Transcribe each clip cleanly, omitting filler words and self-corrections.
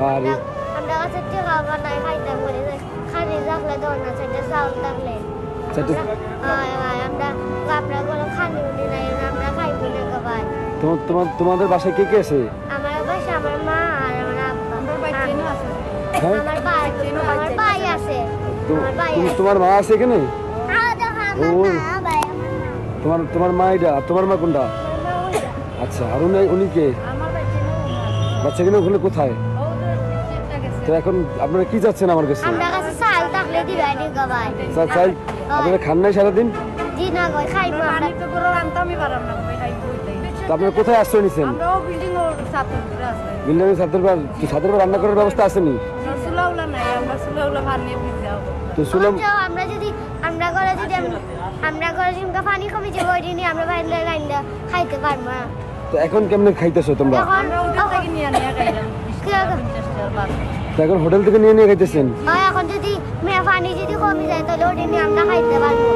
আরে আমরা কাছে টিকা বানাই খাইতাম বলে খালি রাখলে দোন না সেটা চাউল থাকলে সেটা আমরা আপনার কোনো খানি উনি নাই আমরা খাইবো না ভাই। তোমাদের বাসায় কে কে আছে? আমার বাসা আমার মা আর আমার আব্বা। আমার ভাই ট্রেনও আছে। হ্যাঁ আমার ভাই আছে। আমার ভাই আছে। তোমার মা আছে এখানে? ভাই তোমার মা এটা, তোমার মা কোনটা? আচ্ছা, আর উনি কে? আমার ভাই ট্রেনও আছে। বাচ্চা কিনে ওখানে কোথায়? চেষ্টা গেছে। তো এখন আপনারা কি যাচ্ছেন আমার কাছে? আমরা কাছে চাল থাকলে দিবাই নি গো ভাই। চাই আপনারা খান নাই সারাদিন? জি না গো খাইবো আমরা। পানি তো গরো আনতামই পারলাম না ভাই খাইবো ওইটাই। তো আপনারা কোথায় আশ্রয় নিছেন? আমরাও বিল্ডিং ওর সাথে ঘুরে আসছি। বিল্ডিং ছাদের পর রান্না করার ব্যবস্থা আসেনি? সুলাউলা নাই, আমরা সুলাউলা ভাত নিয়ে ভিজে যাবো। তো শুনলাম আমরা যদি আমরা ঘরে যদি পানি কমে যাবো ওই দিনই আমরা বাইরে লাইন খাইতে পারবো না। তো এখন কেমনে খাইতেছো তোমরা? এখন আমরা ওদের থেকে নিয়ে খাইলাম। কি হবে? 50 টাকার ভাত। তো এখন হোটেল থেকে নিয়ে খাইতেছেন? এখন যদি পানি যদি কমে যায় তাহলে ওই দিনই আমরা খাইতে পারবো।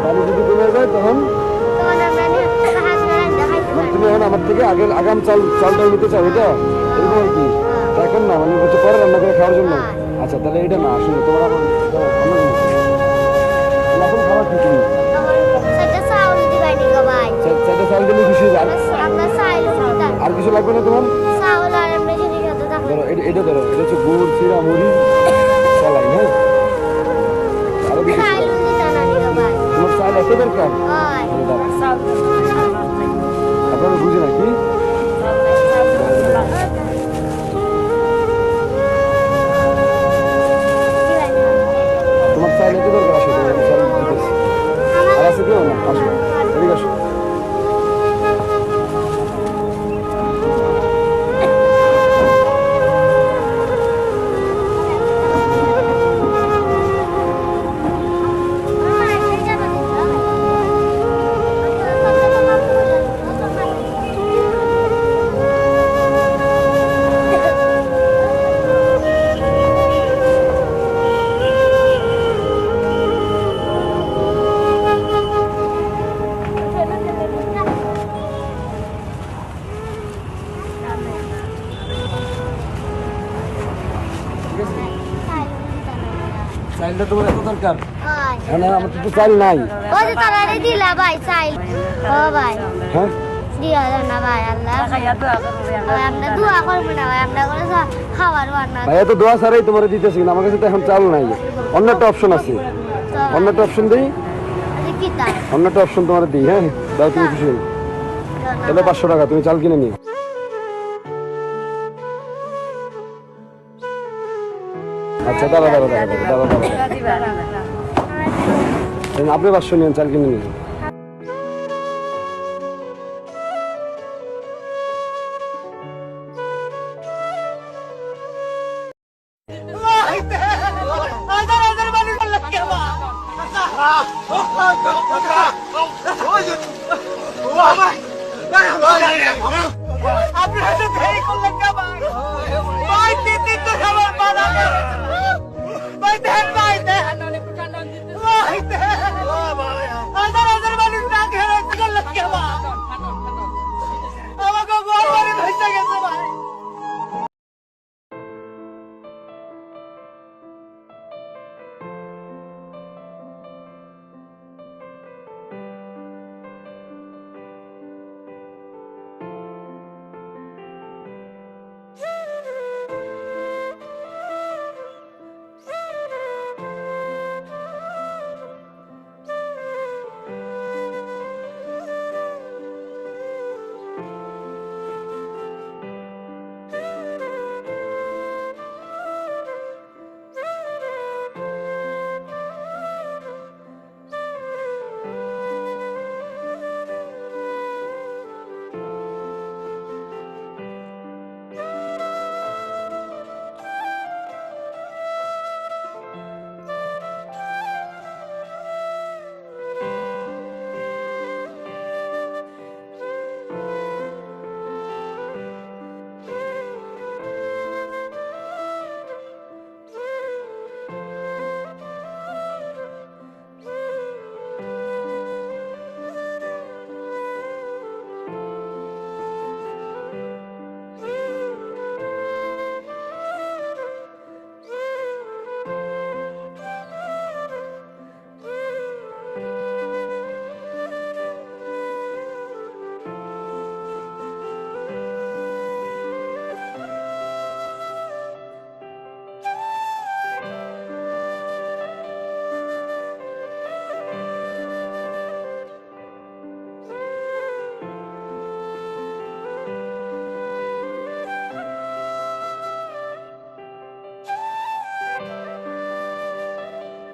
পানি যদি কমে যায় তখন তখন আমরা হাসপাতালে খাইতে মানে পারবো। তুমি এখন আমার থেকে আগাম চালটা নিতে চাও এটা এরকম আর কি? তা এখন না মানে হচ্ছে পরে রান্না করে খাওয়ার জন্য? আচ্ছা, তাহলে এটা না আসলে তোমার এখন খাবার কি তুমি সেটা চাউল দিবাই নি গো ভাই। চারটা চাল দিলে খুশি হয়ে যায়। আমরা চাইল দিতাম। আর কিছু লাগবে না তোমার? চাউল আর আমরা যদি খেতে থাকবো। ধরো এটা ধরো, এটা হচ্ছে গুড়, চিরা, মুড়ি, চালাই, হ্যাঁ? আরো কিছু চাইল দিতাম না নি গো ভাই। তোমার চাল এত দরকার? হয়। তাহলে দাও। চাল আপনারা বুঝি নাকি? দিবাই নি। তোমার চাল এত দরকার আসে, তোমার চাল দিতেছি। আর আছে কেউ না? আসো, এদিকে আসো। চাইলটা তোমার এত দরকার? হ্যাঁ, না আমার তো চাল নাই। ওই যে তারারে দিলা ভাই চাইল। ও ভাই হ্যাঁ, দিয়া দাও না ভাই আল্লাহ। খাইয়া দোয়া করবো ভাই আমরা দোয়া করবো না ভাই আমরা করে খাবার রান্না ভাইয়া তো দোয়া ছাড়াই তোমার দিতেছি, কিন্তু আমার কাছে তো এখন চাল নাই। অন্য একটা অপশন আছে, অন্য একটা অপশন দিই, কি তাই অন্য একটা অপশন তোমার দিই। হ্যাঁ, দাও তুমি খুশি হই। তাহলে 500 টাকা, তুমি চাল কিনে নিও। আচ্ছা, দাঁড়া। আপনি 500 নিন, চাল কিনে নিন। ভাই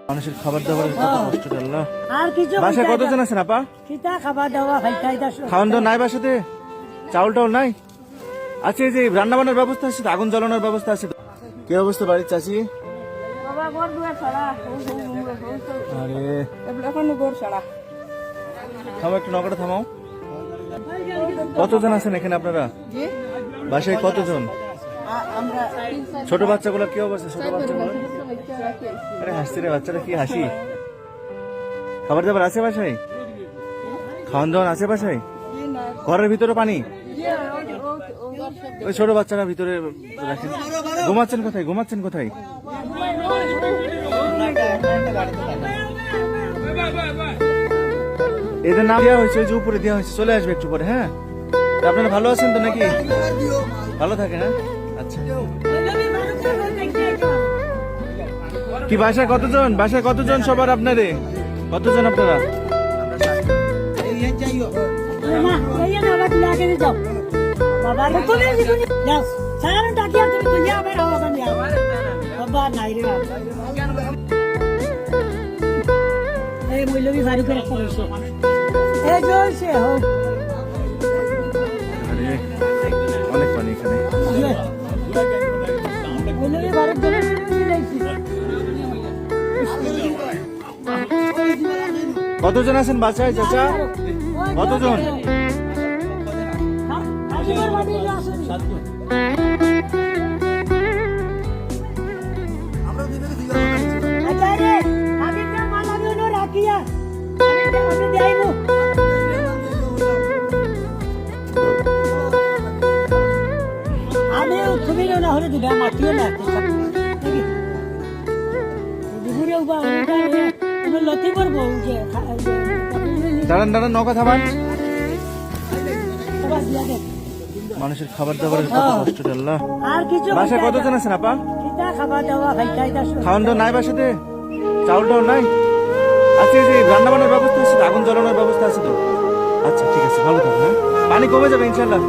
মানুষের খাবার দাবারের কত কষ্ট রে আল্লাহ। আর কিছু বাসায় কতজন আছেন আপা? খিতা খাবার দাওয়া খাইতে খাওয়ান দাওয়া নাই বাসাতে? চাউল টাউল নাই? আচ্ছা এই যে রান্না বান্নার ব্যবস্থা আছে তো? আগুন জ্বালানোর ব্যবস্থা আছে তো? কি অবস্থা বাড়ির চাচি? বাবা ঘর দুয়ার ছাড়া আরে এখন ঘর ছাড়া থামো, একটু নৌকাটা থামাও। কতজন আছেন এখানে আপনারা? বাসায় কতজন? আমরা ছোট বাচ্চাগুলো কি অবস্থা? ছোট বাচ্চাগুলো আরে হাসছে রে বাচ্চারা, কি হাসি। খাবার দাবার আছে বাসায়? খাওয়ান দাওয়ান আছে বাসায়? ঘরের ভিতরে পানি? ওই ছোট বাচ্চারা ভিতরে রাখেন। ঘুমাচ্ছেন কোথায়? ঘুমাচ্ছেন কোথায়? এদের নাম দেওয়া হয়েছে, ওই যে উপরে দেওয়া হয়েছে, চলে আসবে একটু পরে। হ্যাঁ, তা আপনারা ভালো আছেন তো নাকি? ভালো থাকেন। হ্যাঁ, আচ্ছা। কি বাসায় কতজন? বাসায় কতজন সবার আপনারে? কতজন আপনারা? আরে অনেক পানি এখানে। কতজন আছেন বাসায় চাচা? কতজন? আমি তুমি না হলে দিবা মাতিও না লতি করবো যে দাঁড়ান দাঁড়ান, নৌকা থামান। মানুষের খাবার দাবারের কত কষ্ট রে আল্লাহ। আর কিছু বাসায় কতজন আছেন আপা? খাবার দাওয়া খাইতে খাওয়ান দাওয়া নাই বাসাতে? চাউল টাউল নাই? আচ্ছা এই যে রান্না বান্নার ব্যবস্থা আছে তো? আগুন জ্বালানোর ব্যবস্থা আছে তো? আচ্ছা ঠিক আছে, ভালো থাকুন। হ্যাঁ, পানি কমে যাবে ইনশাল্লাহ।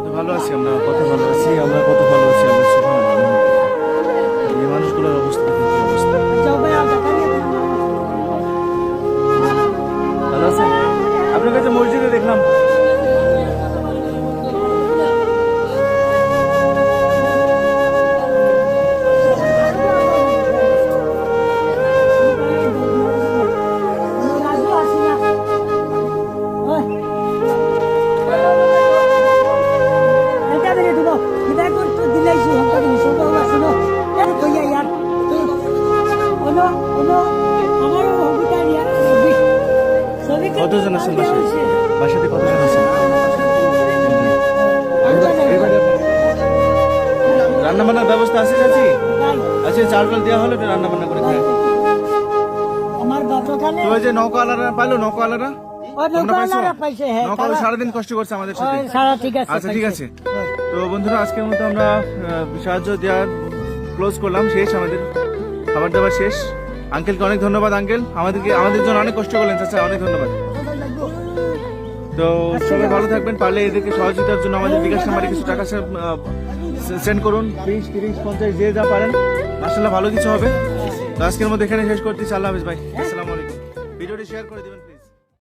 কত ভালো আছি আমরা, কত ভালো আছি আমরা, কত ভালো আছি আমরা। সুবহানাল্লাহ। এই মানুষগুলোর অবস্থা দেখুন, কি অবস্থা। ভালো আছেন? আপনার কাছে মসজিদে দেখলাম। কতজন আছেন বাসায়? বাসাতে কতজন আছেন? রান্না বান্নার ব্যবস্থা আছে চাচি? আচ্ছা চাল টাল দেওয়া হলে রান্না বান্না করে খায়। আমার বাচ্চাখানে তো ওই যে নৌকাওয়ালারা পাইলো, নৌকাওয়ালারা নৌকাওয়ালারা পাইছে, হ্যাঁ, নৌকাওয়ালা সারাদিন কষ্ট করছে আমাদের সাথে। সারা ঠিক আছে। আচ্ছা ঠিক আছে। তো বন্ধুরা আজকের মতো আমরা সাহায্য দেওয়ার ক্লোজ করলাম, শেষ আমাদের খাবার দাবার শেষ। আঙ্কেলকে অনেক ধন্যবাদ। আঙ্কেল আমাদের জন্য অনেক কষ্ট করলেন চাচা, অনেক ধন্যবাদ। তো সবাই ভালো থাকবেন। পারলে এদেরকে সহযোগিতার জন্য আমাদের বিকাশ নাম্বারে কিছু টাকা সেন্ড করুন, 20, 30, 50 যে যা পারেন। মাশাআল্লাহ ভালো কিছু হবে। তো আজকের মধ্যে এখানে শেষ করতেছি। আল্লাহ হাফেজ ভাই, আসসালামু আলাইকুম। ভিডিওটি শেয়ার করে দিবেন প্লিজ।